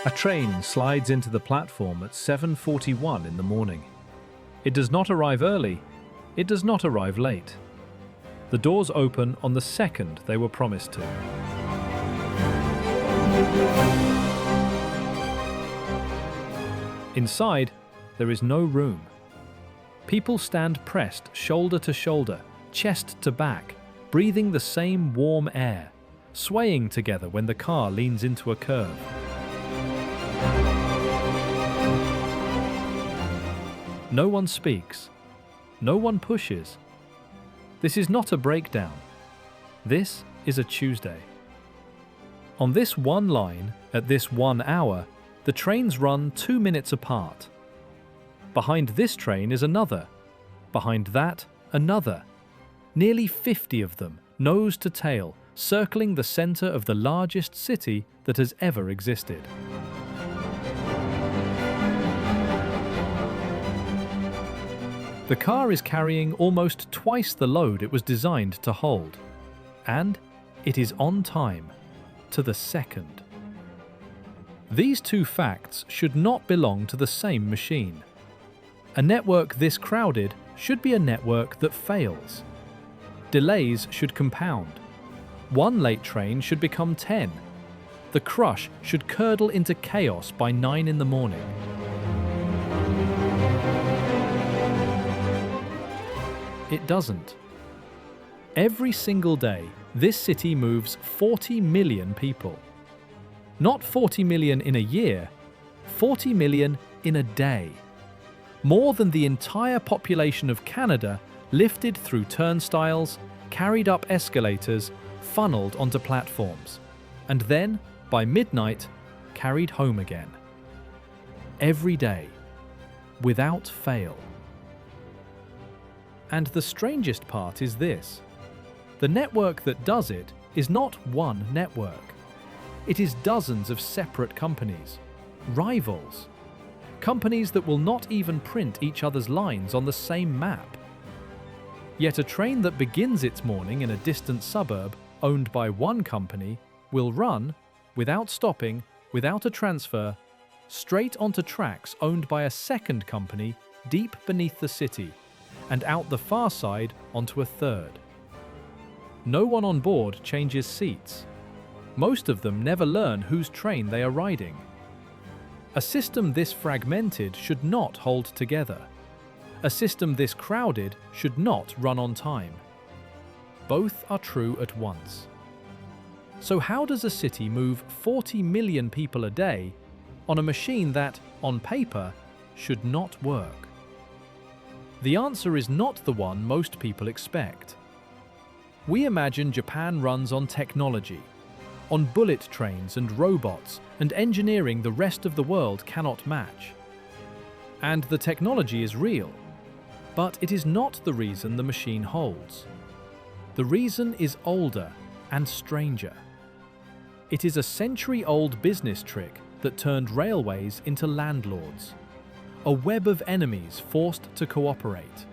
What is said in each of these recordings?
A train slides into the platform at 7:41 in the morning. It does not arrive early, it does not arrive late. The doors open on the second they were promised to. Inside, there is no room. People stand pressed shoulder to shoulder, chest to back, breathing the same warm air, swaying together when the car leans into a curve. No one speaks. No one pushes. This is not a breakdown. This is a Tuesday. On this one line, at this 1 hour, the trains run 2 minutes apart. Behind this train is another. Behind that, another. Nearly 50 of them, nose to tail, circling the center of the largest city that has ever existed. The car is carrying almost twice the load it was designed to hold. And it is on time, to the second. These two facts should not belong to the same machine. A network this crowded should be a network that fails. Delays should compound. One late train should become 10. The crush should curdle into chaos by 9 in the morning. It doesn't. Every single day, this city moves 40 million people. Not 40 million in a year, 40 million in a day. More than the entire population of Canada lifted through turnstiles, carried up escalators, funneled onto platforms, and then, by midnight, carried home again. Every day, without fail. And the strangest part is this. The network that does it is not one network. It is dozens of separate companies, rivals. Companies that will not even print each other's lines on the same map. Yet a train that begins its morning in a distant suburb, owned by one company, will run, without stopping, without a transfer, straight onto tracks owned by a second company deep beneath the city, and out the far side onto a third. No one on board changes seats. Most of them never learn whose train they are riding. A system this fragmented should not hold together. A system this crowded should not run on time. Both are true at once. So how does a city move 40 million people a day on a machine that, on paper, should not work? The answer is not the one most people expect. We imagine Japan runs on technology, on bullet trains and robots and engineering the rest of the world cannot match. And the technology is real, but it is not the reason the machine holds. The reason is older and stranger. It is a century-old business trick that turned railways into landlords, a web of enemies forced to cooperate,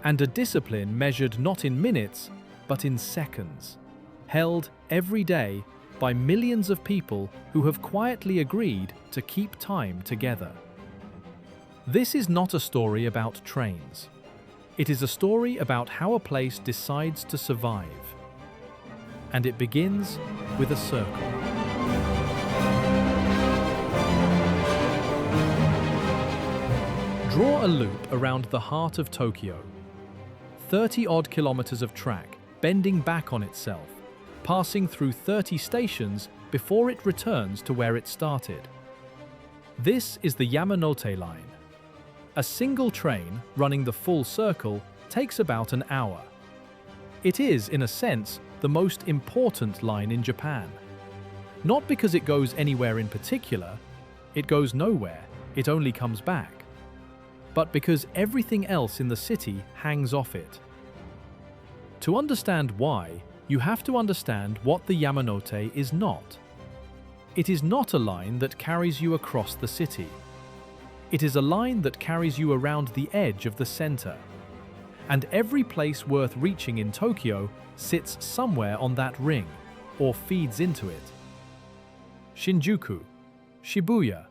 and a discipline measured not in minutes, but in seconds, held every day by millions of people who have quietly agreed to keep time together. This is not a story about trains. It is a story about how a place decides to survive. And it begins with a circle. Draw a loop around the heart of Tokyo. 30-odd kilometers of track, bending back on itself, passing through 30 stations before it returns to where it started. This is the Yamanote line. A single train, running the full circle, takes about an hour. It is, in a sense, the most important line in Japan. Not because it goes anywhere in particular, it goes nowhere, it only comes back, but because everything else in the city hangs off it. To understand why, you have to understand what the Yamanote is not. It is not a line that carries you across the city. It is a line that carries you around the edge of the center. And every place worth reaching in Tokyo sits somewhere on that ring, or feeds into it. Shinjuku, Shibuya,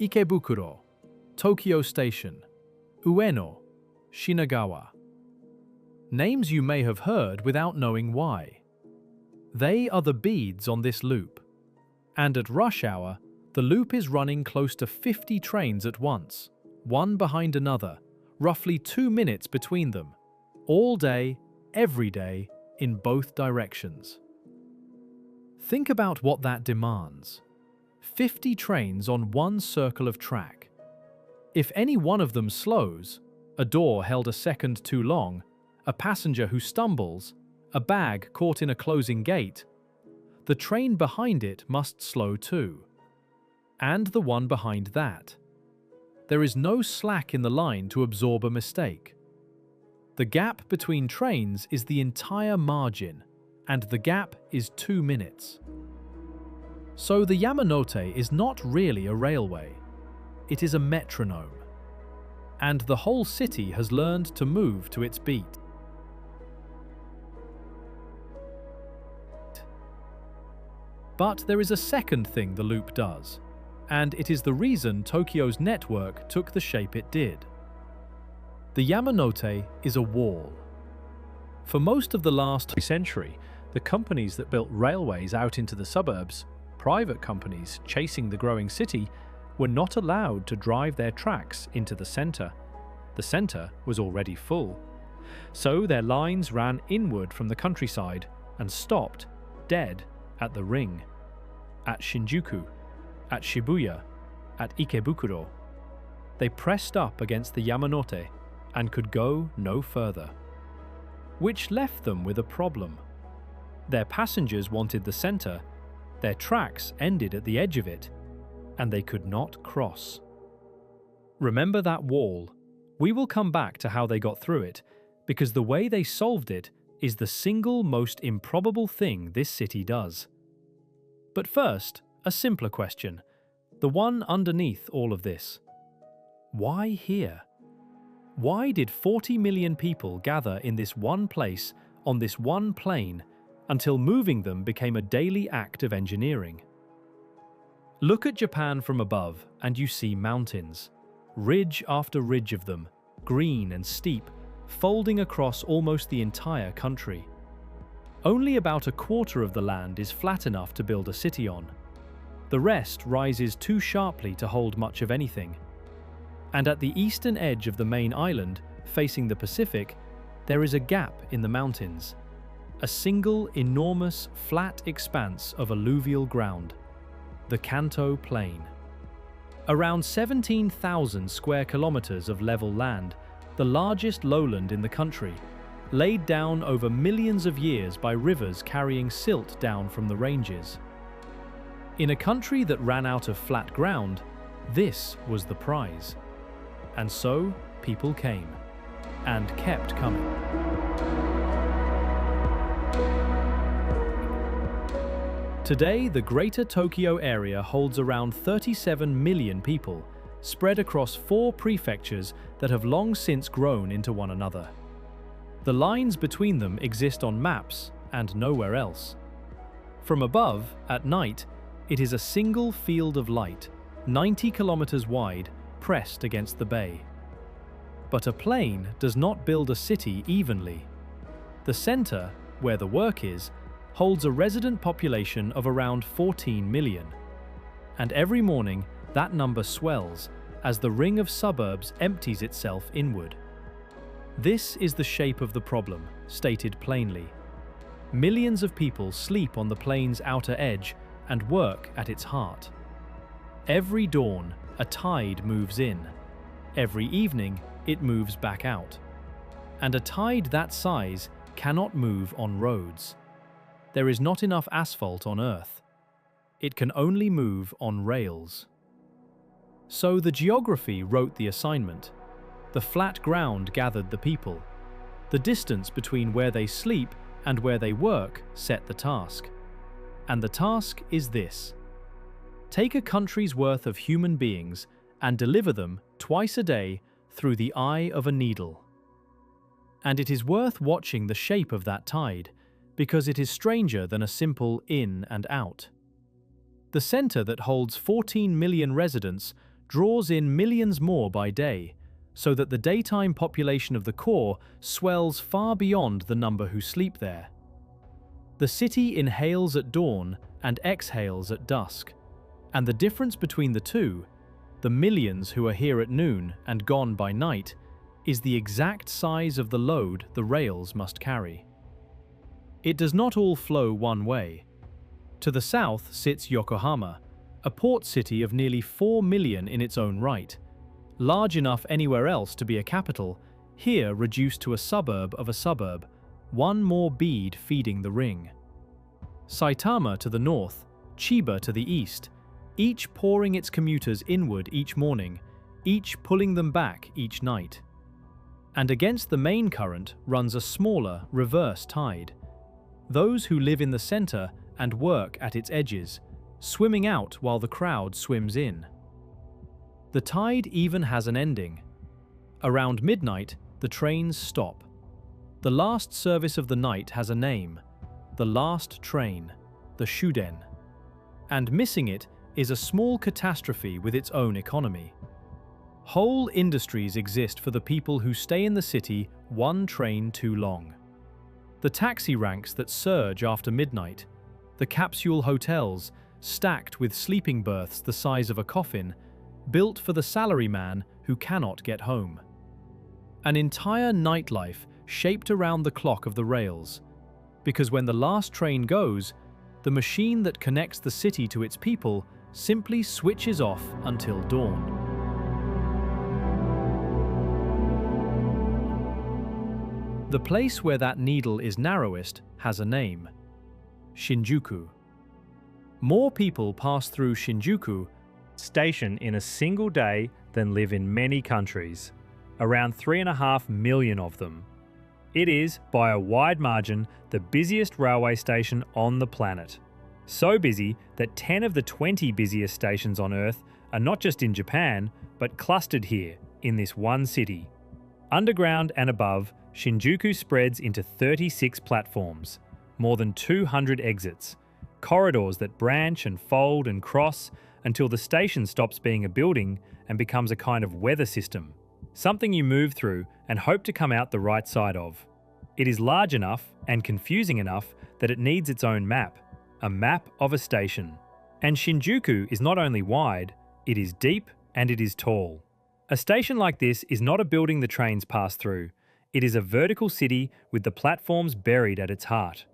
Ikebukuro, Tokyo Station, Ueno, Shinagawa. Names you may have heard without knowing why. They are the beads on this loop. And at rush hour, the loop is running close to 50 trains at once, one behind another, roughly 2 minutes between them, all day, every day, in both directions. Think about what that demands. 50 trains on one circle of track. If any one of them slows, a door held a second too long, a passenger who stumbles, a bag caught in a closing gate, the train behind it must slow too. And the one behind that. There is no slack in the line to absorb a mistake. The gap between trains is the entire margin, and the gap is 2 minutes. So the Yamanote is not really a railway. It is a metronome. And the whole city has learned to move to its beat. But there is a second thing the loop does, and it is the reason Tokyo's network took the shape it did. The Yamanote is a wall. For most of the last century, the companies that built railways out into the suburbs, private companies chasing the growing city, were not allowed to drive their tracks into the center. The center was already full. So their lines ran inward from the countryside and stopped, dead, at the ring, at Shinjuku, at Shibuya, at Ikebukuro. They pressed up against the Yamanote and could go no further. Which left them with a problem. Their passengers wanted the center, their tracks ended at the edge of it, and they could not cross. Remember that wall? We will come back to how they got through it, because the way they solved it is the single most improbable thing this city does. But first, a simpler question, the one underneath all of this. Why here? Why did 40 million people gather in this one place, on this one plane, until moving them became a daily act of engineering? Look at Japan from above and you see mountains, ridge after ridge of them, green and steep, folding across almost the entire country. Only about a quarter of the land is flat enough to build a city on. The rest rises too sharply to hold much of anything. And at the eastern edge of the main island, facing the Pacific, there is a gap in the mountains. A single enormous flat expanse of alluvial ground. The Kanto Plain. Around 17,000 square kilometers of level land, the largest lowland in the country, laid down over millions of years by rivers carrying silt down from the ranges. In a country that ran out of flat ground, this was the prize. And so, people came, and kept coming. Today, the Greater Tokyo area holds around 37 million people, spread across 4 prefectures that have long since grown into one another. The lines between them exist on maps and nowhere else. From above, at night, it is a single field of light, 90 kilometers wide, pressed against the bay. But a plane does not build a city evenly. The center, where the work is, holds a resident population of around 14 million. And every morning, that number swells as the ring of suburbs empties itself inward. This is the shape of the problem, stated plainly. Millions of people sleep on the plane's outer edge and work at its heart. Every dawn, a tide moves in. Every evening, it moves back out. And a tide that size cannot move on roads. There is not enough asphalt on Earth. It can only move on rails. So the geography wrote the assignment. The flat ground gathered the people. The distance between where they sleep and where they work set the task. And the task is this. Take a country's worth of human beings and deliver them twice a day through the eye of a needle. And it is worth watching the shape of that tide, because it is stranger than a simple in and out. The center that holds 14 million residents draws in millions more by day, so that the daytime population of the core swells far beyond the number who sleep there. The city inhales at dawn and exhales at dusk, and the difference between the two, the millions who are here at noon and gone by night, is the exact size of the load the rails must carry. It does not all flow one way. To the south sits Yokohama, a port city of nearly 4 million in its own right, large enough anywhere else to be a capital, here reduced to a suburb of a suburb, one more bead feeding the ring. Saitama to the north, Chiba to the east, each pouring its commuters inward each morning, each pulling them back each night. And against the main current runs a smaller, reverse tide. Those who live in the center and work at its edges, swimming out while the crowd swims in. The tide even has an ending. Around midnight, the trains stop. The last service of the night has a name, the last train, the Shuden. And missing it is a small catastrophe with its own economy. Whole industries exist for the people who stay in the city one train too long. The taxi ranks that surge after midnight, the capsule hotels stacked with sleeping berths the size of a coffin, built for the salaryman who cannot get home. An entire nightlife shaped around the clock of the rails, because when the last train goes, the machine that connects the city to its people simply switches off until dawn. The place where that needle is narrowest has a name: Shinjuku. More people pass through Shinjuku station in a single day than live in many countries, around 3.5 million of them. It is, by a wide margin, the busiest railway station on the planet. So busy that 10 of the 20 busiest stations on Earth are not just in Japan, but clustered here, in this one city. Underground and above, Shinjuku spreads into 36 platforms, more than 200 exits, corridors that branch and fold and cross until the station stops being a building and becomes a kind of weather system, something you move through and hope to come out the right side of. It is large enough and confusing enough that it needs its own map, a map of a station. And Shinjuku is not only wide, it is deep and it is tall. A station like this is not a building the trains pass through. It is a vertical city with the platforms buried at its heart.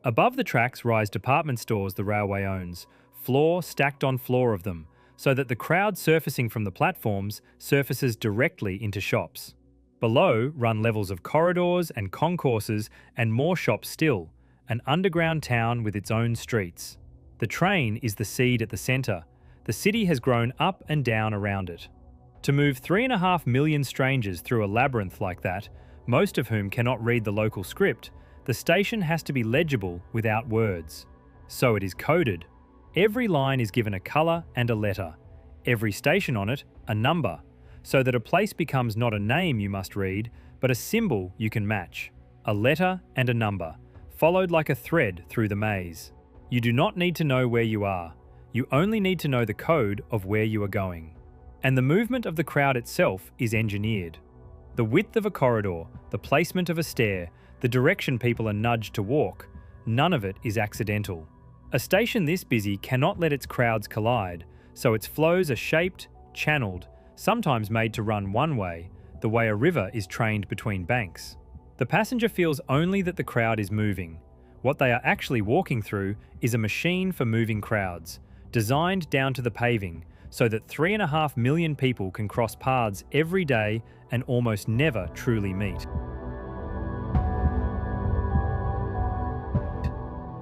Above the tracks rise department stores the railway owns, floor stacked on floor of them, so that the crowd surfacing from the platforms surfaces directly into shops. Below run levels of corridors and concourses and more shops still, an underground town with its own streets. The train is the seed at the centre. The city has grown up and down around it. To move 3.5 million strangers through a labyrinth like that, most of whom cannot read the local script, the station has to be legible without words. So it is coded. Every line is given a colour and a letter. Every station on it, a number, so that a place becomes not a name you must read, but a symbol you can match. A letter and a number, followed like a thread through the maze. You do not need to know where you are. You only need to know the code of where you are going. And the movement of the crowd itself is engineered. The width of a corridor, the placement of a stair, the direction people are nudged to walk, none of it is accidental. A station this busy cannot let its crowds collide, so its flows are shaped, channeled, sometimes made to run one way, the way a river is trained between banks. The passenger feels only that the crowd is moving. What they are actually walking through is a machine for moving crowds, designed down to the paving, so that 3.5 million people can cross paths every day and almost never truly meet.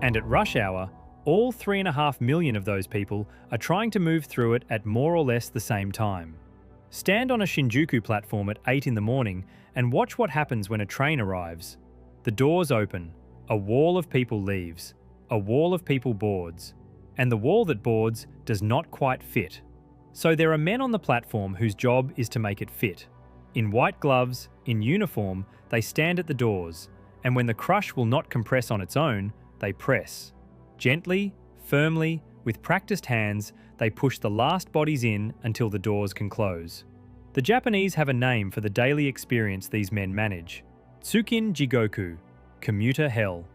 And at rush hour, all 3.5 million of those people are trying to move through it at more or less the same time. Stand on a Shinjuku platform at 8 in the morning and watch what happens when a train arrives. The doors open, a wall of people leaves, a wall of people boards, and the wall that boards does not quite fit. So there are men on the platform whose job is to make it fit. In white gloves, in uniform, they stand at the doors, and when the crush will not compress on its own, they press. Gently, firmly, With practiced hands, they push the last bodies in until the doors can close. The Japanese have a name for the daily experience these men manage: Tsukin Jigoku, commuter hell.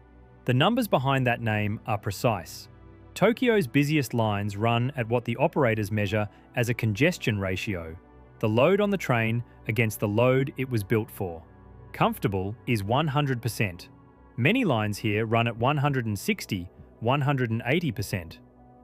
The numbers behind that name are precise. Tokyo's busiest lines run at what the operators measure as a congestion ratio, the load on the train against the load it was built for. Comfortable is 100%. Many lines here run at 160, 180%.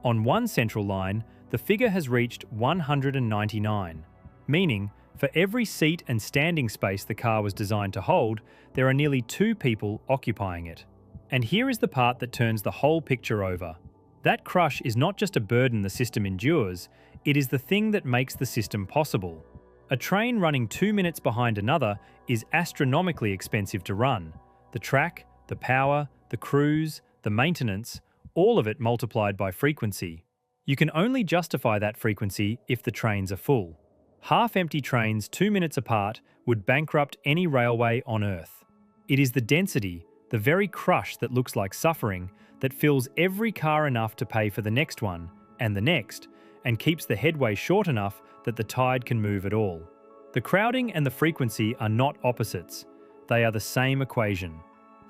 On one central line, the figure has reached 199, meaning for every seat and standing space the car was designed to hold, there are nearly 2 people occupying it. And here is the part that turns the whole picture over. That crush is not just a burden the system endures, it is the thing that makes the system possible. A train running 2 minutes behind another is astronomically expensive to run. The track, the power, the crews, the maintenance, all of it multiplied by frequency. You can only justify that frequency if the trains are full. Half-empty trains 2 minutes apart would bankrupt any railway on Earth. It is the density, the very crush that looks like suffering, that fills every car enough to pay for the next one, and the next, and keeps the headway short enough that the tide can move at all. The crowding and the frequency are not opposites. They are the same equation.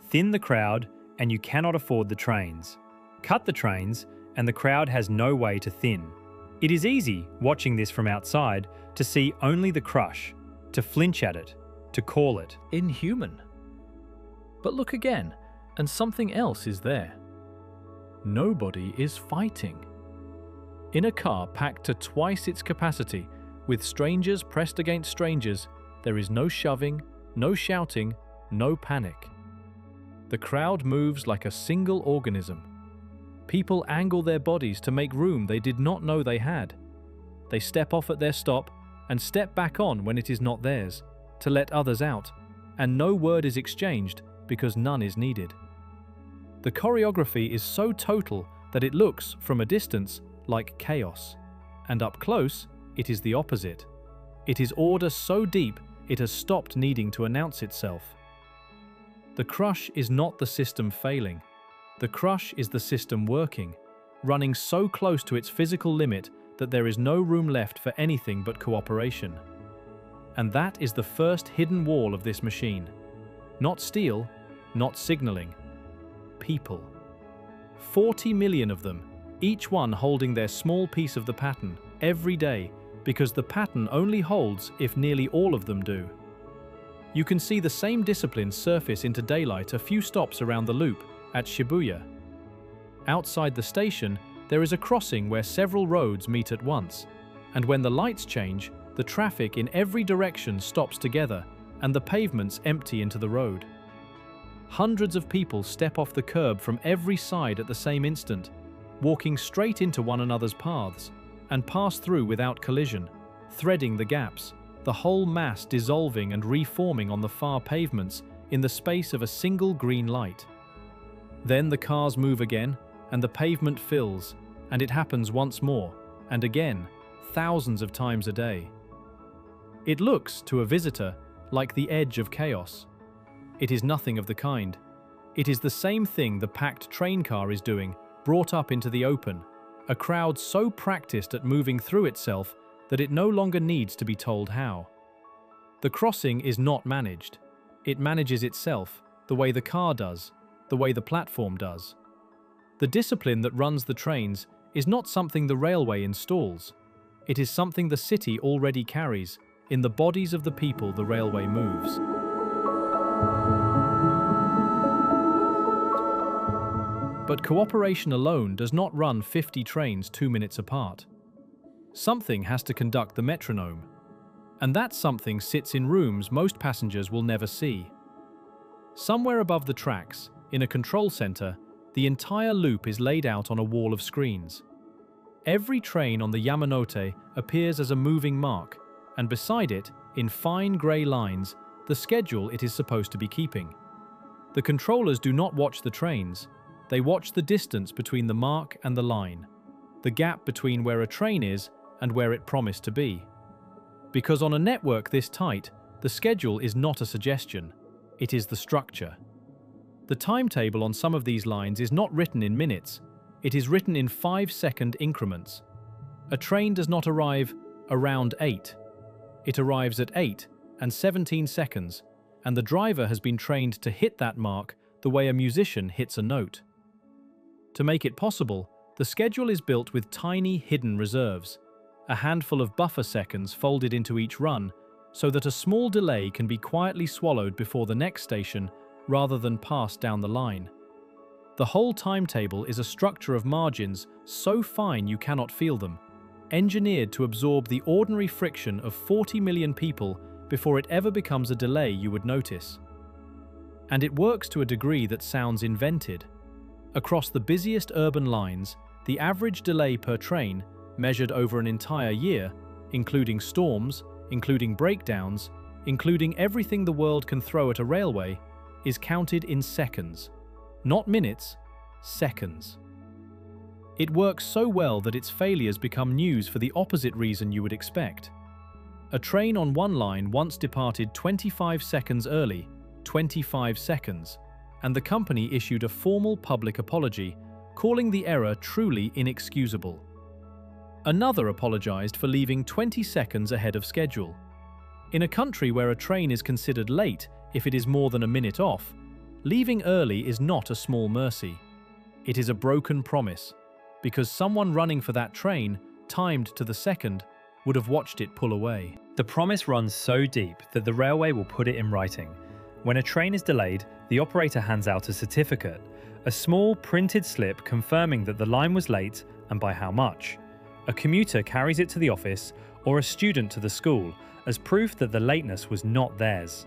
Thin the crowd, and you cannot afford the trains. Cut the trains, and the crowd has no way to thin. It is easy, watching this from outside, to see only the crush, to flinch at it, to call it inhuman. But look again, and something else is there. Nobody is fighting. In a car packed to twice its capacity, with strangers pressed against strangers, there is no shoving, no shouting, no panic. The crowd moves like a single organism. People angle their bodies to make room they did not know they had. They step off at their stop and step back on when it is not theirs, to let others out, and no word is exchanged because none is needed. The choreography is so total that it looks, from a distance, like chaos, and up close, it is the opposite. It is order so deep it has stopped needing to announce itself. The crush is not the system failing. The crush is the system working, running so close to its physical limit that there is no room left for anything but cooperation. And that is the first hidden wall of this machine. Not steel, not signaling. People. 40 million of them, each one holding their small piece of the pattern, every day, because the pattern only holds if nearly all of them do. You can see the same discipline surface into daylight a few stops around the loop, at Shibuya. Outside the station, there is a crossing where several roads meet at once, and when the lights change, the traffic in every direction stops together, and the pavements empty into the road. Hundreds of people step off the curb from every side at the same instant, walking straight into one another's paths, and pass through without collision, threading the gaps, the whole mass dissolving and reforming on the far pavements in the space of a single green light. Then the cars move again, and the pavement fills, and it happens once more, and again, thousands of times a day. It looks, to a visitor, like the edge of chaos. It is nothing of the kind. It is the same thing the packed train car is doing, brought up into the open, a crowd so practiced at moving through itself that it no longer needs to be told how. The crossing is not managed. It manages itself, the way the car does, the way the platform does. The discipline that runs the trains is not something the railway installs. It is something the city already carries in the bodies of the people the railway moves. But cooperation alone does not run 50 trains 2 minutes apart. Something has to conduct the metronome, and that something sits in rooms most passengers will never see. Somewhere above the tracks, in a control center, the entire loop is laid out on a wall of screens. Every train on the Yamanote appears as a moving mark, and beside it, in fine grey lines, the schedule it is supposed to be keeping. The controllers do not watch the trains. They watch the distance between the mark and the line, the gap between where a train is and where it promised to be. Because on a network this tight, the schedule is not a suggestion, it is the structure. The timetable on some of these lines is not written in minutes, It is written in 5-second increments. A train does not arrive around 8. It arrives at 8 and 17 seconds, and the driver has been trained to hit that mark the way a musician hits a note. To make it possible, the schedule is built with tiny hidden reserves, a handful of buffer seconds folded into each run, so that a small delay can be quietly swallowed before the next station rather than passed down the line. The whole timetable is a structure of margins so fine you cannot feel them, engineered to absorb the ordinary friction of 40 million people before it ever becomes a delay you would notice. And it works to a degree that sounds invented. Across the busiest urban lines, the average delay per train, measured over an entire year, including storms, including breakdowns, including everything the world can throw at a railway, is counted in seconds. Not minutes, seconds. It works so well that its failures become news for the opposite reason you would expect. A train on one line once departed 25 seconds early, 25 seconds, and the company issued a formal public apology, calling the error truly inexcusable. Another apologized for leaving 20 seconds ahead of schedule. In a country where a train is considered late if it is more than a minute off, leaving early is not a small mercy. It is a broken promise, because someone running for that train, timed to the second, would have watched it pull away. The promise runs so deep that the railway will put it in writing. When a train is delayed, the operator hands out a certificate, a small printed slip confirming that the line was late and by how much. A commuter carries it to the office or a student to the school as proof that the lateness was not theirs.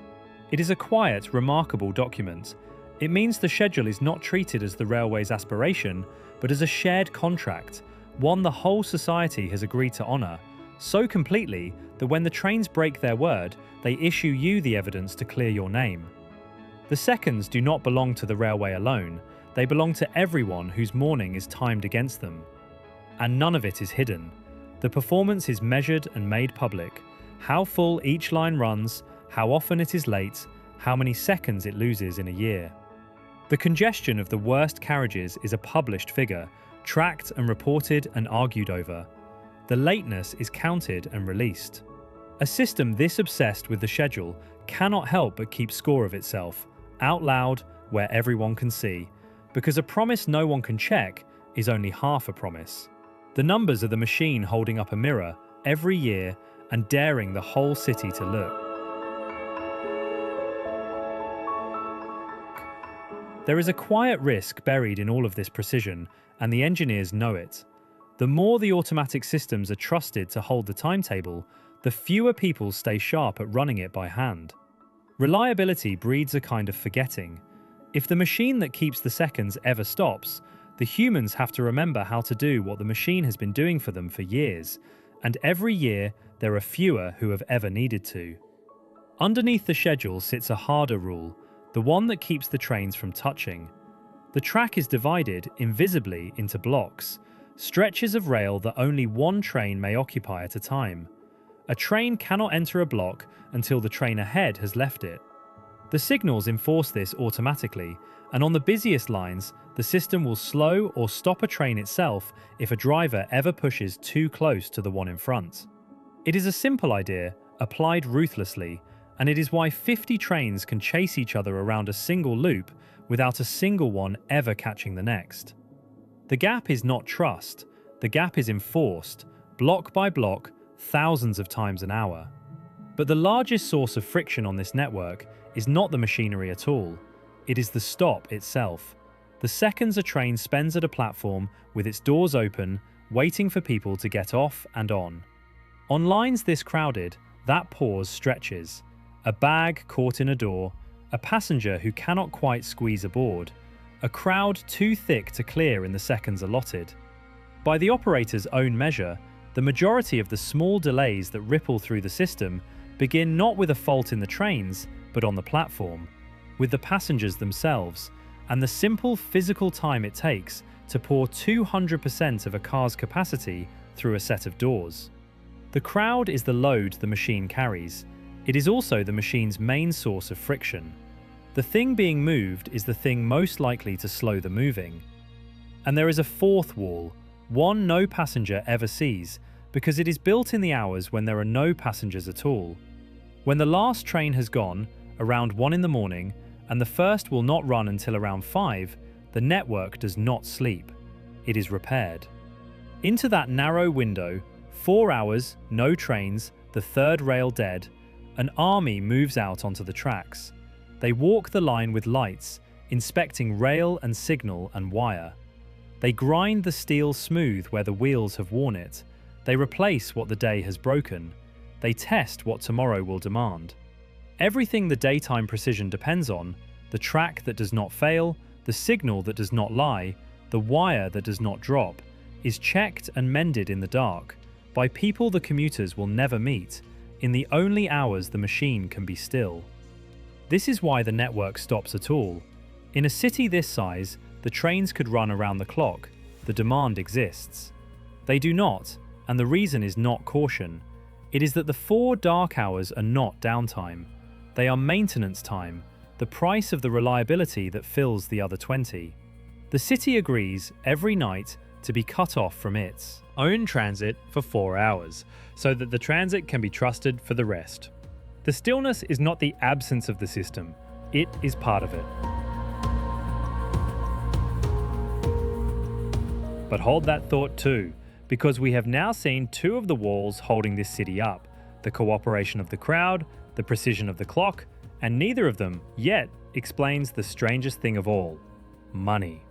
It is a quiet, remarkable document. It means the schedule is not treated as the railway's aspiration, but as a shared contract, one the whole society has agreed to honour, so completely that when the trains break their word, they issue you the evidence to clear your name. The seconds do not belong to the railway alone, they belong to everyone whose morning is timed against them. And none of it is hidden. The performance is measured and made public. How full each line runs, how often it is late, how many seconds it loses in a year. The congestion of the worst carriages is a published figure, tracked and reported and argued over. The lateness is counted and released. A system this obsessed with the schedule cannot help but keep score of itself, out loud, where everyone can see, because a promise no one can check is only half a promise. The numbers are the machine holding up a mirror every year and daring the whole city to look. There is a quiet risk buried in all of this precision, and the engineers know it. The more the automatic systems are trusted to hold the timetable, the fewer people stay sharp at running it by hand. Reliability breeds a kind of forgetting. If the machine that keeps the seconds ever stops, the humans have to remember how to do what the machine has been doing for them for years, and every year there are fewer who have ever needed to. Underneath the schedule sits a harder rule, the one that keeps the trains from touching. The track is divided, invisibly, into blocks, stretches of rail that only one train may occupy at a time. A train cannot enter a block until the train ahead has left it. The signals enforce this automatically, and on the busiest lines, the system will slow or stop a train itself if a driver ever pushes too close to the one in front. It is a simple idea, applied ruthlessly, and it is why 50 trains can chase each other around a single loop without a single one ever catching the next. The gap is not trust, the gap is enforced, block by block, thousands of times an hour. But the largest source of friction on this network is not the machinery at all. It is the stop itself. The seconds a train spends at a platform with its doors open, waiting for people to get off and on. On lines this crowded, that pause stretches. A bag caught in a door, a passenger who cannot quite squeeze aboard, a crowd too thick to clear in the seconds allotted. By the operator's own measure, the majority of the small delays that ripple through the system begin not with a fault in the trains, but on the platform, with the passengers themselves, and the simple physical time it takes to pour 200% of a car's capacity through a set of doors. The crowd is the load the machine carries. It is also the machine's main source of friction. The thing being moved is the thing most likely to slow the moving. And there is a fourth wall, one no passenger ever sees, because it is built in the hours when there are no passengers at all. When the last train has gone, around 1 in the morning, and the first will not run until around 5, the network does not sleep. It is repaired. Into that narrow window, 4 hours, no trains, the third rail dead, an army moves out onto the tracks. They walk the line with lights, inspecting rail and signal and wire. They grind the steel smooth where the wheels have worn it. They replace what the day has broken. They test what tomorrow will demand. Everything the daytime precision depends on, the track that does not fail, the signal that does not lie, the wire that does not drop, is checked and mended in the dark, by people the commuters will never meet, in the only hours the machine can be still. This is why the network stops at all. In a city this size, the trains could run around the clock. The demand exists. They do not, and the reason is not caution. It is that the 4 dark hours are not downtime. They are maintenance time, the price of the reliability that fills the other 20. The city agrees, every night, to be cut off from its own transit for 4 hours, so that the transit can be trusted for the rest. The stillness is not the absence of the system, it is part of it. But hold that thought too, because we have now seen 2 of the walls holding this city up, the cooperation of the crowd, the precision of the clock, and neither of them, yet, explains the strangest thing of all: money.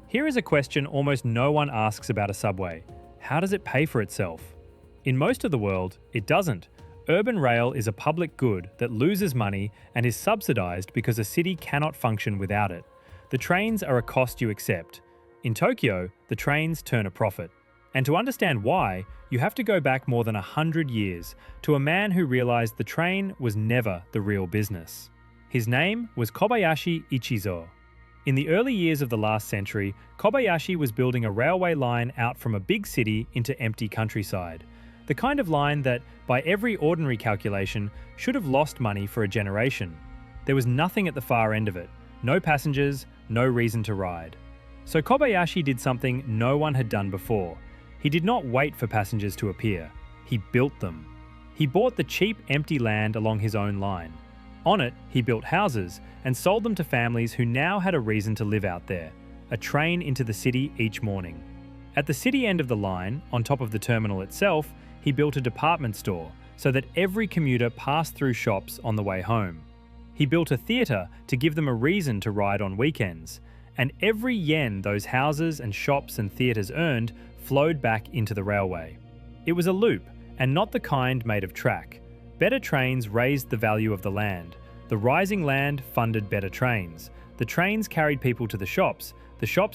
Here is a question almost no one asks about a subway. How does it pay for itself? In most of the world, it doesn't. Urban rail is a public good that loses money and is subsidized because a city cannot function without it. The trains are a cost you accept. In Tokyo, the trains turn a profit. And to understand why, you have to go back more than 100 years to a man who realized the train was never the real business. His name was Kobayashi Ichizo. In the early years of the last century, Kobayashi was building a railway line out from a big city into empty countryside. The kind of line that, by every ordinary calculation, should have lost money for a generation. There was nothing at the far end of it. No passengers, no reason to ride. So Kobayashi did something no one had done before. He did not wait for passengers to appear. He built them. He bought the cheap, empty land along his own line. On it, he built houses and sold them to families who now had a reason to live out there, a train into the city each morning. At the city end of the line, on top of the terminal itself, he built a department store so that every commuter passed through shops on the way home. He built a theatre to give them a reason to ride on weekends, and every yen those houses and shops and theatres earned flowed back into the railway. It was a loop, and not the kind made of track. Better trains raised the value of the land. The rising land funded better trains. The trains carried people to the shops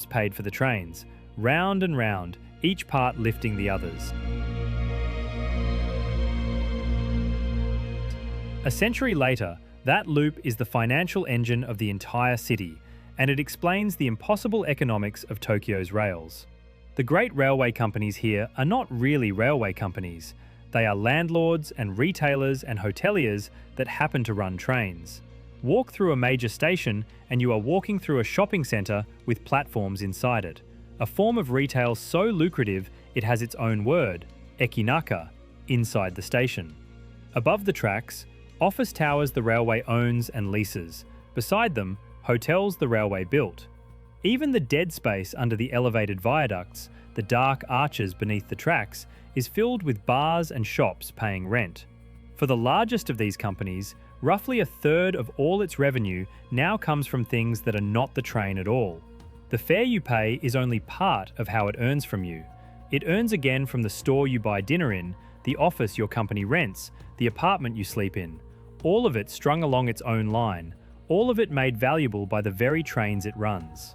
paid for the trains. Round and round, each part lifting the others. A century later, that loop is the financial engine of the entire city, and it explains the impossible economics of Tokyo's rails. The great railway companies here are not really railway companies. They are landlords and retailers and hoteliers that happen to run trains. Walk through a major station and you are walking through a shopping centre with platforms inside it. A form of retail so lucrative it has its own word, ekinaka, inside the station. Above the tracks, office towers the railway owns and leases. Beside them, hotels the railway built. Even the dead space under the elevated viaducts, the dark arches beneath the tracks, is filled with bars and shops paying rent. For the largest of these companies, roughly 1/3 of all its revenue now comes from things that are not the train at all. The fare you pay is only part of how it earns from you. It earns again from the store you buy dinner in, the office your company rents, the apartment you sleep in. All of it strung along its own line, all of it made valuable by the very trains it runs.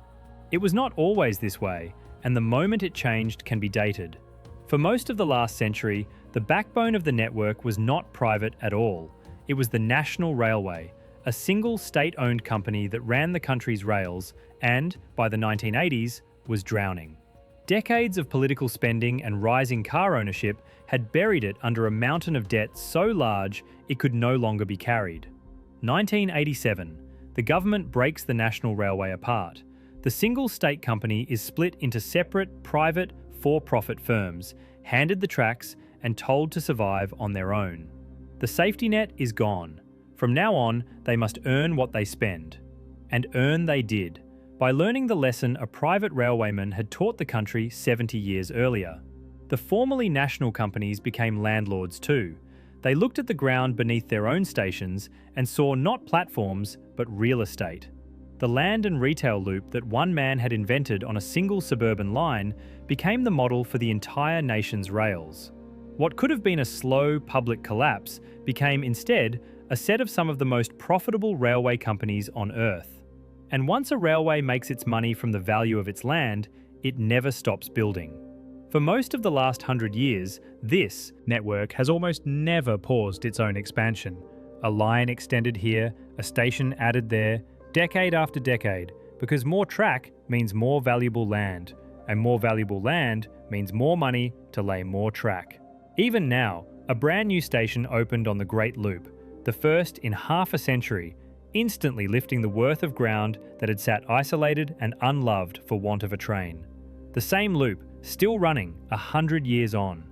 It was not always this way, and the moment it changed can be dated. For most of the last century, the backbone of the network was not private at all. It was the National Railway, a single state-owned company that ran the country's rails and, by the 1980s, was drowning. Decades of political spending and rising car ownership had buried it under a mountain of debt so large it could no longer be carried. 1987. The government breaks the National Railway apart. The single state company is split into separate, private, for-profit firms, handed the tracks and told to survive on their own. The safety net is gone. From now on, they must earn what they spend. And earn they did, by learning the lesson a private railwayman had taught the country 70 years earlier. The formerly national companies became landlords too. They looked at the ground beneath their own stations and saw not platforms, but real estate. The land and retail loop that one man had invented on a single suburban line became the model for the entire nation's rails. What could have been a slow public collapse became instead a set of some of the most profitable railway companies on Earth. And once a railway makes its money from the value of its land, it never stops building. For most of the last 100 years, this network has almost never paused its own expansion. A line extended here, a station added there, decade after decade, because more track means more valuable land, and more valuable land means more money to lay more track. Even now, a brand new station opened on the Great Loop, the first in half a century, instantly lifting the worth of ground that had sat isolated and unloved for want of a train. The same loop, still running 100 years on.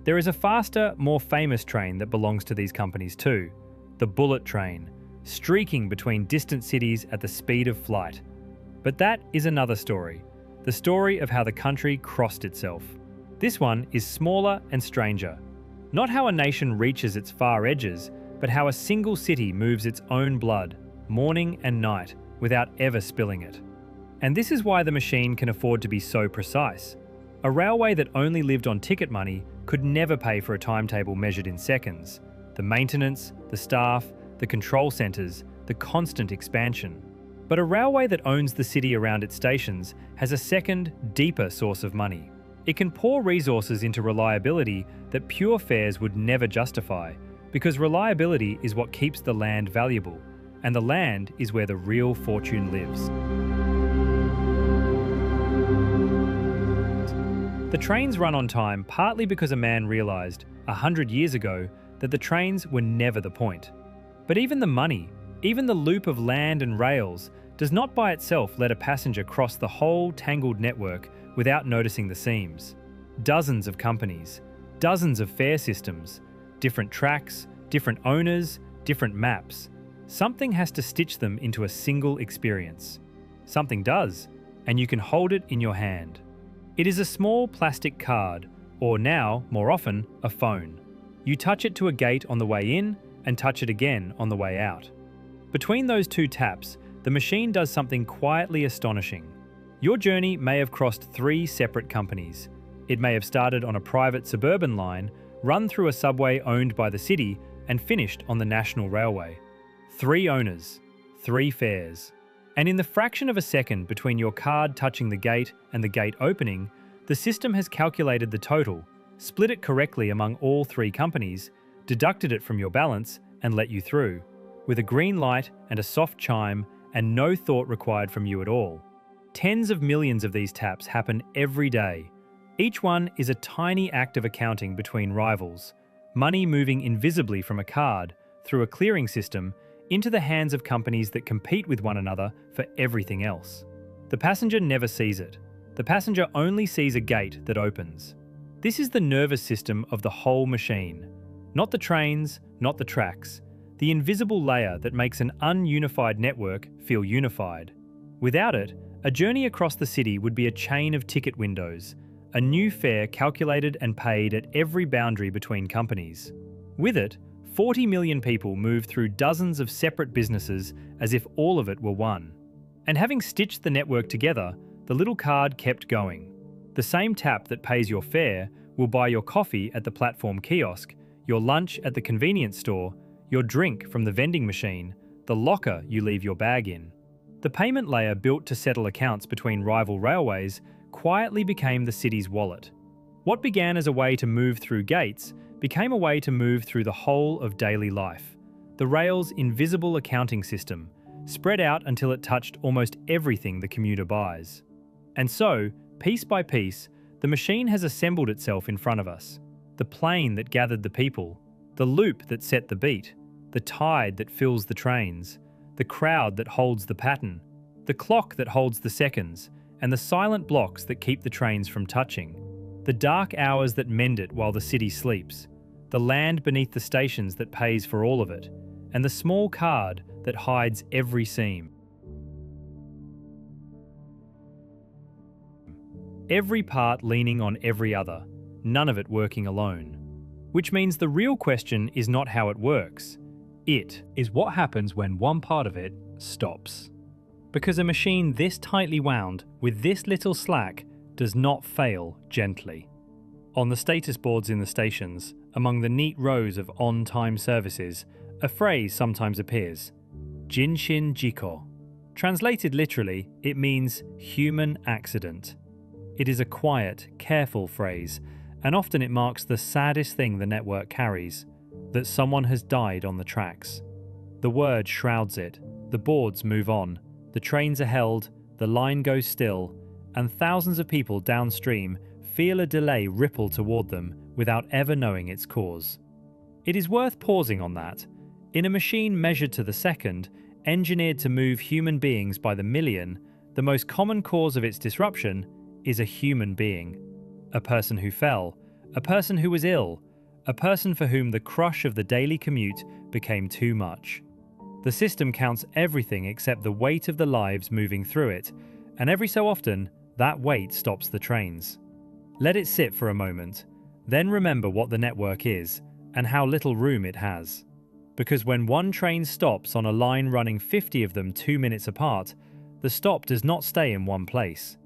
There is a faster, more famous train that belongs to these companies too, the bullet train, streaking between distant cities at the speed of flight. But that is another story, the story of how the country crossed itself. This one is smaller and stranger. Not how a nation reaches its far edges, but how a single city moves its own blood, morning and night, without ever spilling it. And this is why the machine can afford to be so precise. A railway that only lived on ticket money could never pay for a timetable measured in seconds. The maintenance, the staff, the control centres, the constant expansion. But a railway that owns the city around its stations has a second, deeper source of money. It can pour resources into reliability that pure fares would never justify, because reliability is what keeps the land valuable, and the land is where the real fortune lives. The trains run on time partly because a man realised, 100 years ago, that the trains were never the point. But even the money, even the loop of land and rails, does not by itself let a passenger cross the whole tangled network without noticing the seams. Dozens of companies, dozens of fare systems, different tracks, different owners, different maps. Something has to stitch them into a single experience. Something does, and you can hold it in your hand. It is a small plastic card, or now, more often, a phone. You touch it to a gate on the way in and touch it again on the way out. Between those two taps, the machine does something quietly astonishing. Your journey may have crossed 3 separate companies. It may have started on a private suburban line, run through a subway owned by the city, and finished on the national railway. 3 owners, 3 fares. And in the fraction of a second between your card touching the gate and the gate opening, the system has calculated the total, split it correctly among all 3 companies, deducted it from your balance, and let you through, with a green light and a soft chime and no thought required from you at all. Tens of millions of these taps happen every day. Each one is a tiny act of accounting between rivals, money moving invisibly from a card, through a clearing system, into the hands of companies that compete with one another for everything else. The passenger never sees it. The passenger only sees a gate that opens. This is the nervous system of the whole machine. Not the trains, not the tracks. The invisible layer that makes an ununified network feel unified. Without it, a journey across the city would be a chain of ticket windows, a new fare calculated and paid at every boundary between companies. With it, 40 million people move through dozens of separate businesses as if all of it were one. And having stitched the network together, the little card kept going. The same tap that pays your fare will buy your coffee at the platform kiosk, your lunch at the convenience store, your drink from the vending machine, the locker you leave your bag in. The payment layer built to settle accounts between rival railways quietly became the city's wallet. What began as a way to move through gates became a way to move through the whole of daily life. The rail's invisible accounting system, spread out until it touched almost everything the commuter buys. And so, piece by piece, the machine has assembled itself in front of us. The plane that gathered the people, the loop that set the beat, the tide that fills the trains, the crowd that holds the pattern. The clock that holds the seconds, and the silent blocks that keep the trains from touching. The dark hours that mend it while the city sleeps. The land beneath the stations that pays for all of it, and the small card that hides every seam. Every part leaning on every other, none of it working alone. Which means the real question is not how it works. It is what happens when one part of it stops. Because a machine this tightly wound, with this little slack, does not fail gently. On the status boards in the stations, among the neat rows of on-time services, a phrase sometimes appears, Jinshin Jiko. Translated literally, it means human accident. It is a quiet, careful phrase, and often it marks the saddest thing the network carries, that someone has died on the tracks. The word shrouds it, the boards move on, the trains are held, the line goes still, and thousands of people downstream feel a delay ripple toward them without ever knowing its cause. It is worth pausing on that. In a machine measured to the second, engineered to move human beings by the million, the most common cause of its disruption is a human being. A person who fell, a person who was ill, a person for whom the crush of the daily commute became too much. The system counts everything except the weight of the lives moving through it, and every so often, that weight stops the trains. Let it sit for a moment, then remember what the network is and how little room it has. Because when one train stops on a line running 50 of them 2 minutes apart, the stop does not stay in one place.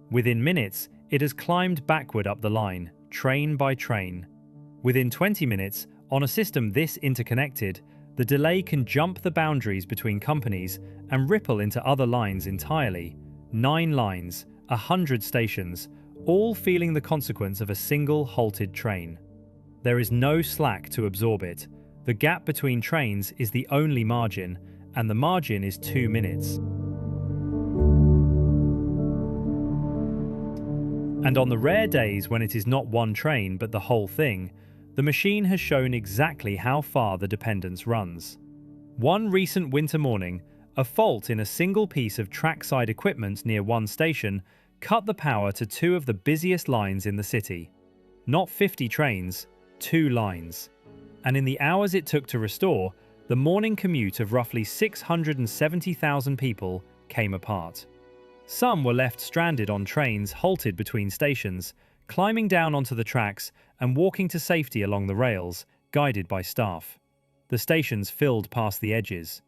Within minutes, it has climbed backward up the line, train by train. Within 20 minutes, on a system this interconnected, the delay can jump the boundaries between companies and ripple into other lines entirely. 9 lines, 100 stations, all feeling the consequence of a single halted train. There is no slack to absorb it. The gap between trains is the only margin, and the margin is 2 minutes. And on the rare days when it is not one train but the whole thing, the machine has shown exactly how far the dependence runs. One recent winter morning, a fault in a single piece of trackside equipment near one station cut the power to 2 of the busiest lines in the city. Not 50 trains, 2 lines. And in the hours it took to restore, the morning commute of roughly 670,000 people came apart. Some were left stranded on trains halted between stations, climbing down onto the tracks and walking to safety along the rails, guided by staff. The stations filled past the edges.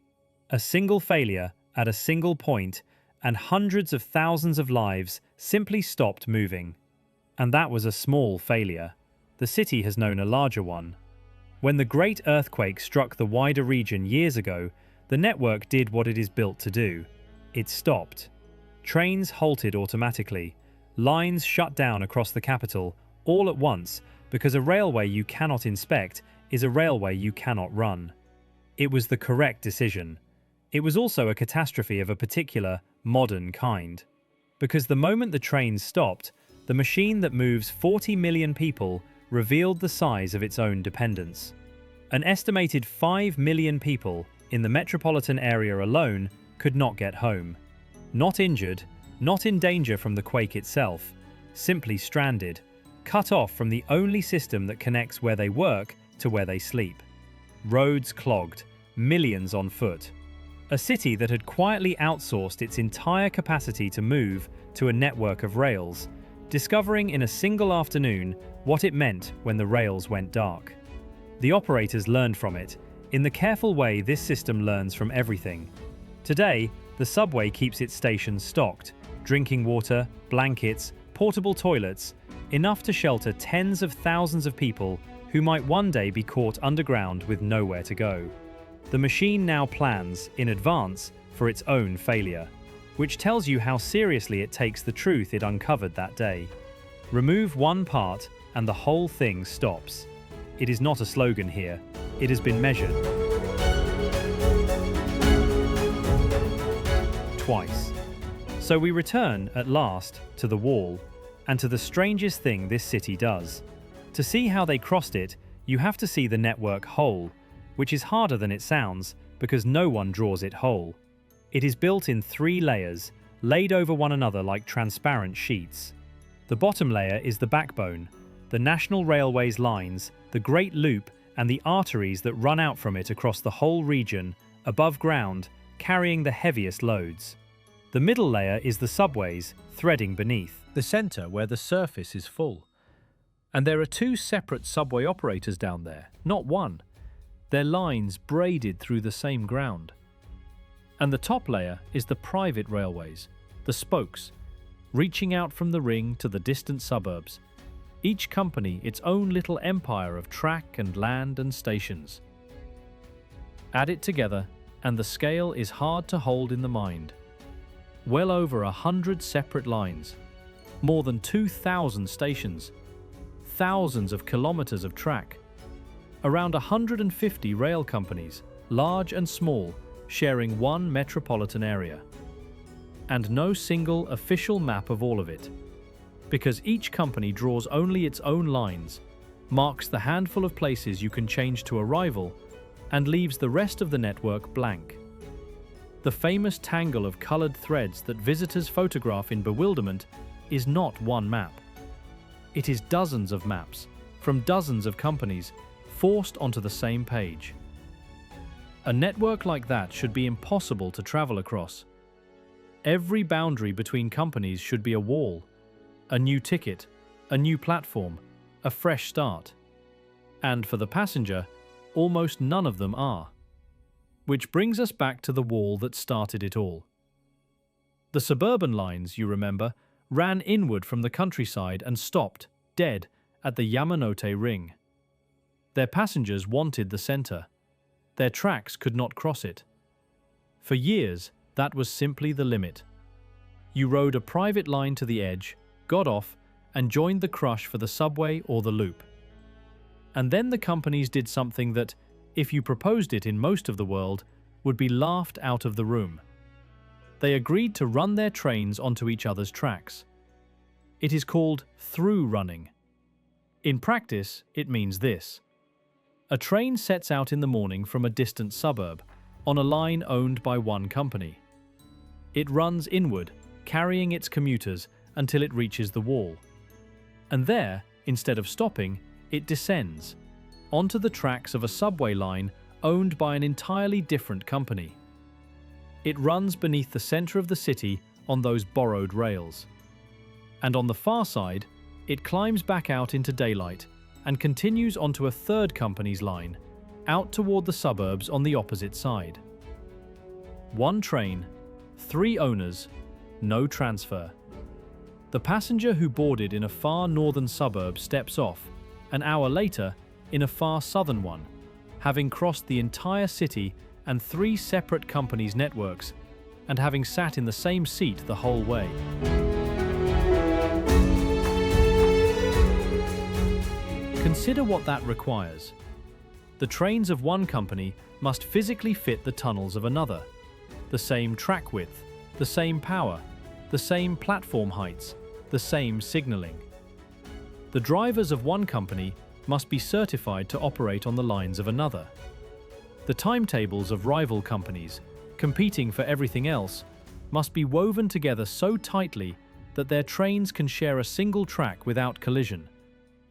A single failure at a single point, and hundreds of thousands of lives simply stopped moving. And that was a small failure. The city has known a larger one. When the great earthquake struck the wider region years ago, the network did what it is built to do. It stopped. Trains halted automatically. Lines shut down across the capital, all at once, because a railway you cannot inspect is a railway you cannot run. It was the correct decision. It was also a catastrophe of a particular, modern kind. Because the moment the trains stopped, the machine that moves 40 million people revealed the size of its own dependence. An estimated 5 million people in the metropolitan area alone could not get home. Not injured, not in danger from the quake itself, simply stranded, cut off from the only system that connects where they work to where they sleep. Roads clogged, millions on foot. A city that had quietly outsourced its entire capacity to move to a network of rails, discovering in a single afternoon what it meant when the rails went dark. The operators learned from it, in the careful way this system learns from everything. Today, the subway keeps its stations stocked, drinking water, blankets, portable toilets, enough to shelter tens of thousands of people who might one day be caught underground with nowhere to go. The machine now plans, in advance, for its own failure, which tells you how seriously it takes the truth it uncovered that day. Remove one part and the whole thing stops. It is not a slogan here. It has been measured. Twice. So we return, at last, to the wall, and to the strangest thing this city does. To see how they crossed it, you have to see the network whole, which is harder than it sounds, because no one draws it whole. It is built in 3 layers, laid over one another like transparent sheets. The bottom layer is the backbone, the National Railway's lines, the Great Loop, and the arteries that run out from it across the whole region, above ground, carrying the heaviest loads. The middle layer is the subways, threading beneath. The centre where the surface is full. And there are 2 separate subway operators down there, not one. Their lines braided through the same ground. And the top layer is the private railways, the spokes, reaching out from the ring to the distant suburbs, each company its own little empire of track and land and stations. Add it together, and the scale is hard to hold in the mind. Well over 100 separate lines, more than 2,000 stations, thousands of kilometers of track, around 150 rail companies, large and small, sharing one metropolitan area. And no single official map of all of it, because each company draws only its own lines, marks the handful of places you can change to arrival, and leaves the rest of the network blank. The famous tangle of colored threads that visitors photograph in bewilderment is not one map. It is dozens of maps, from dozens of companies, forced onto the same page. A network like that should be impossible to travel across. Every boundary between companies should be a wall, a new ticket, a new platform, a fresh start. And for the passenger, almost none of them are. Which brings us back to the wall that started it all. The suburban lines, you remember, ran inward from the countryside and stopped, dead, at the Yamanote Ring. Their passengers wanted the centre. Their tracks could not cross it. For years, that was simply the limit. You rode a private line to the edge, got off, and joined the crush for the subway or the loop. And then the companies did something that, if you proposed it in most of the world, would be laughed out of the room. They agreed to run their trains onto each other's tracks. It is called through running. In practice, it means this. A train sets out in the morning from a distant suburb, on a line owned by one company. It runs inward, carrying its commuters until it reaches the wall. And there, instead of stopping, it descends, onto the tracks of a subway line owned by an entirely different company. It runs beneath the center of the city on those borrowed rails. And on the far side, it climbs back out into daylight and continues onto a third company's line, out toward the suburbs on the opposite side. One train, 3 owners, no transfer. The passenger who boarded in a far northern suburb steps off, an hour later, in a far southern one, having crossed the entire city and 3 separate companies' networks, and having sat in the same seat the whole way. Consider what that requires. The trains of one company must physically fit the tunnels of another. The same track width, the same power, the same platform heights, the same signaling. The drivers of one company must be certified to operate on the lines of another. The timetables of rival companies, competing for everything else, must be woven together so tightly that their trains can share a single track without collision,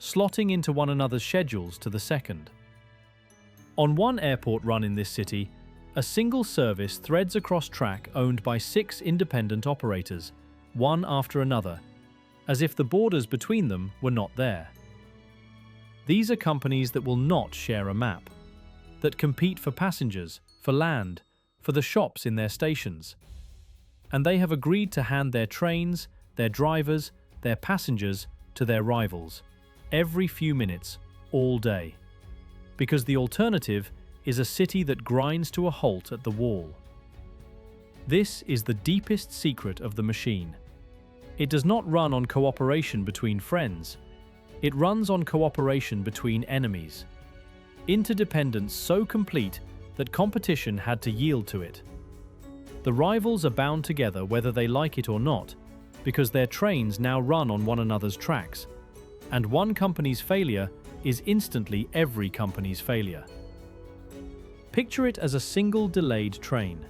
slotting into one another's schedules to the second. On one airport run in this city, a single service threads across track owned by 6 independent operators, one after another, as if the borders between them were not there. These are companies that will not share a map, that compete for passengers, for land, for the shops in their stations. And they have agreed to hand their trains, their drivers, their passengers to their rivals, every few minutes, all day. Because the alternative is a city that grinds to a halt at the wall. This is the deepest secret of the machine. It does not run on cooperation between friends. It runs on cooperation between enemies. Interdependence so complete that competition had to yield to it. The rivals are bound together whether they like it or not, because their trains now run on one another's tracks, and one company's failure is instantly every company's failure. Picture it as a single delayed train.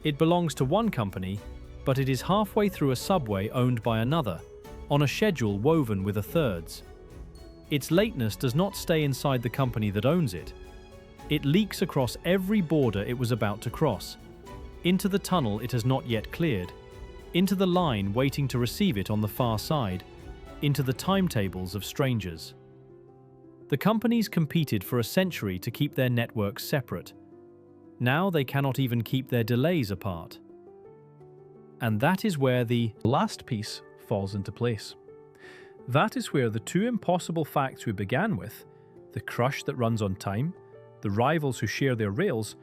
It belongs to one company, but it is halfway through a subway owned by another, on a schedule woven with a thirds. Its lateness does not stay inside the company that owns it. It leaks across every border it was about to cross, into the tunnel it has not yet cleared, into the line waiting to receive it on the far side, into the timetables of strangers. The companies competed for a century to keep their networks separate. Now they cannot even keep their delays apart. And that is where the last piece falls into place. That is where the two impossible facts we began with, the crush that runs on time, the rivals who share their rails,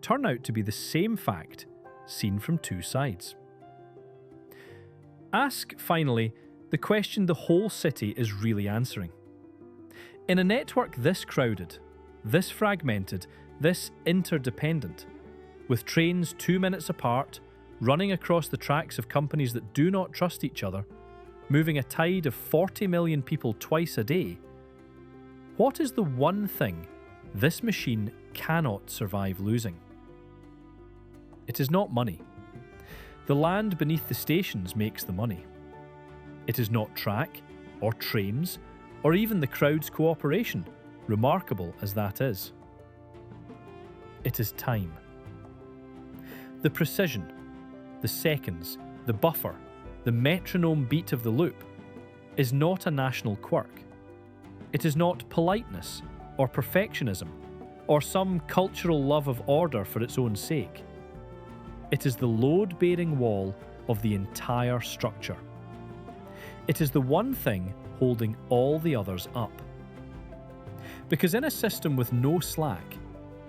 turn out to be the same fact, seen from two sides. Ask, finally, the question the whole city is really answering. In a network this crowded, this fragmented, this interdependent, with trains 2 minutes apart, running across the tracks of companies that do not trust each other, moving a tide of 40 million people twice a day, what is the one thing this machine cannot survive losing? It is not money. The land beneath the stations makes the money. It is not track, or trains, or even the crowd's cooperation, remarkable as that is. It is time. The precision, the seconds, the buffer, the metronome beat of the loop is not a national quirk. It is not politeness or perfectionism or some cultural love of order for its own sake. It is the load-bearing wall of the entire structure. It is the one thing holding all the others up. Because in a system with no slack,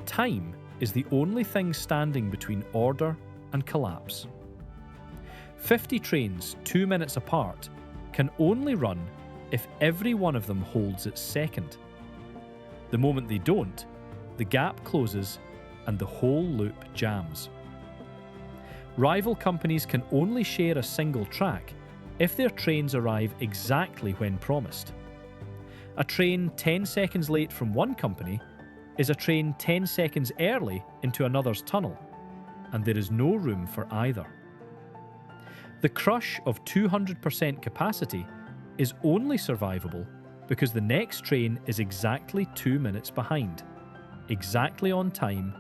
time is the only thing standing between order and collapse. 50 trains 2 minutes apart can only run if every one of them holds its second. The moment they don't, the gap closes and the whole loop jams. Rival companies can only share a single track if their trains arrive exactly when promised. A train 10 seconds late from one company is a train 10 seconds early into another's tunnel, and there is no room for either. The crush of 200% capacity is only survivable because the next train is exactly 2 minutes behind, exactly on time,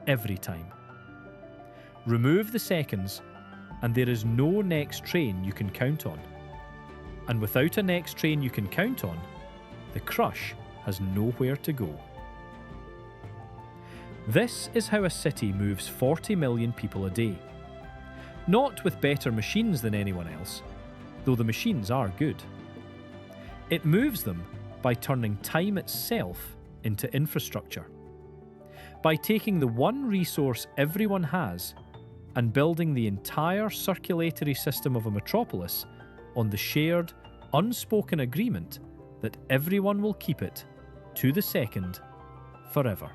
every time. Remove the seconds, and there is no next train you can count on. And without a next train you can count on, the crush has nowhere to go. This is how a city moves 40 million people a day. Not with better machines than anyone else, though the machines are good. It moves them by turning time itself into infrastructure. By taking the one resource everyone has and building the entire circulatory system of a metropolis on the shared, unspoken agreement that everyone will keep it, to the second, forever.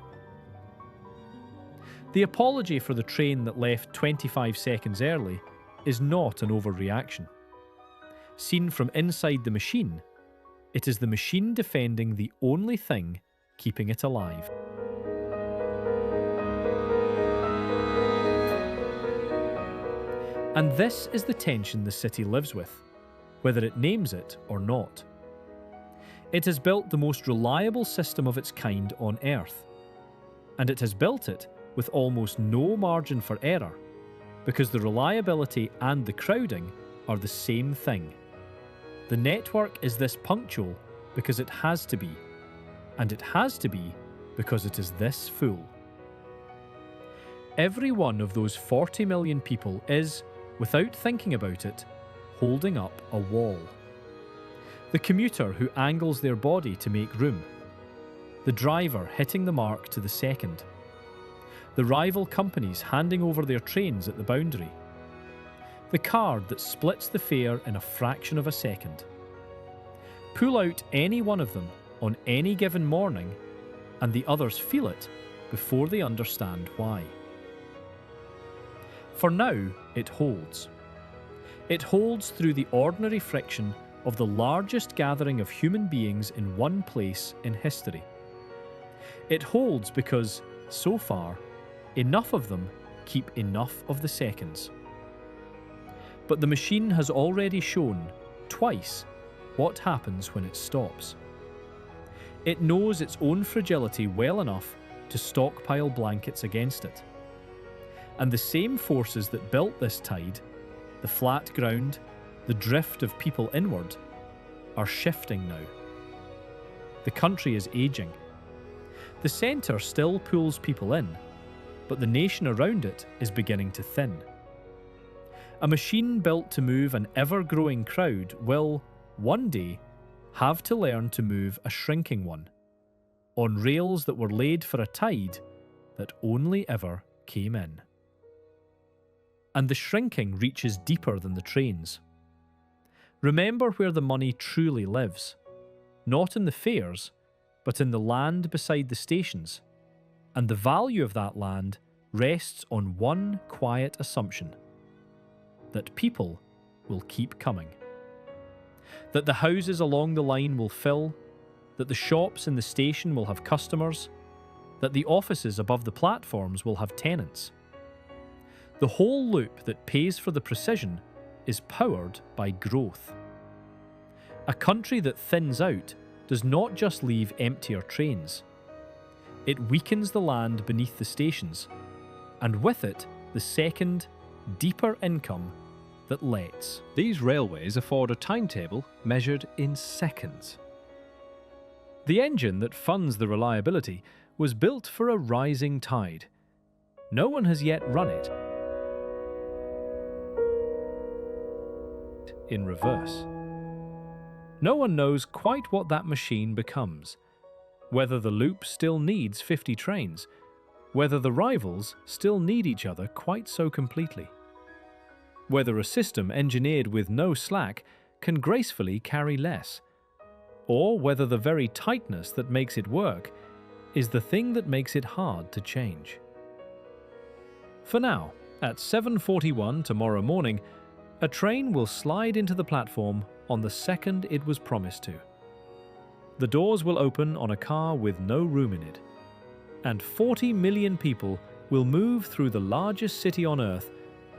The apology for the train that left 25 seconds early is not an overreaction. Seen from inside the machine, it is the machine defending the only thing keeping it alive. And this is the tension the city lives with, whether it names it or not. It has built the most reliable system of its kind on Earth, and it has built it with almost no margin for error, because the reliability and the crowding are the same thing. The network is this punctual because it has to be, and it has to be because it is this full. Every one of those 40 million people is, without thinking about it, holding up a wall. The commuter who angles their body to make room. The driver hitting the mark to the second. The rival companies handing over their trains at the boundary. The card that splits the fare in a fraction of a second. Pull out any one of them on any given morning, and the others feel it before they understand why. For now, it holds. It holds through the ordinary friction of the largest gathering of human beings in one place in history. It holds because, so far, enough of them keep enough of the seconds. But the machine has already shown twice what happens when it stops. It knows its own fragility well enough to stockpile blankets against it. And the same forces that built this tide, the flat ground, the drift of people inward, are shifting now. The country is aging. The centre still pulls people in, but the nation around it is beginning to thin. A machine built to move an ever-growing crowd will, one day, have to learn to move a shrinking one, on rails that were laid for a tide that only ever came in. And the shrinking reaches deeper than the trains. Remember where the money truly lives, not in the fares, but in the land beside the stations, and the value of that land rests on one quiet assumption: that people will keep coming. That the houses along the line will fill, that the shops in the station will have customers, that the offices above the platforms will have tenants. The whole loop that pays for the precision is powered by growth. A country that thins out does not just leave emptier trains. It weakens the land beneath the stations, and with it the second, deeper income that lets. These railways afford a timetable measured in seconds. The engine that funds the reliability was built for a rising tide. No one has yet run it in reverse. No one knows quite what that machine becomes, whether the loop still needs 50 trains, whether the rivals still need each other quite so completely, whether a system engineered with no slack can gracefully carry less, or whether the very tightness that makes it work is the thing that makes it hard to change. For now, at 7:41 tomorrow morning, a train will slide into the platform on the second it was promised to. The doors will open on a car with no room in it, and 40 million people will move through the largest city on Earth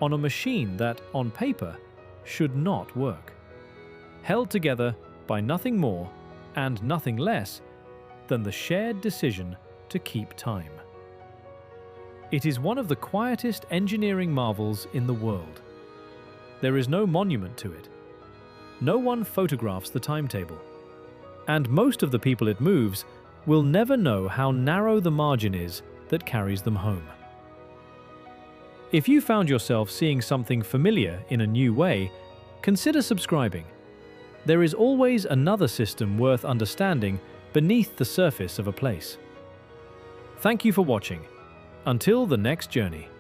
on a machine that, on paper, should not work, held together by nothing more and nothing less than the shared decision to keep time. It is one of the quietest engineering marvels in the world. There is no monument to it. No one photographs the timetable. And most of the people it moves will never know how narrow the margin is that carries them home. If you found yourself seeing something familiar in a new way, consider subscribing. There is always another system worth understanding beneath the surface of a place. Thank you for watching. Until the next journey.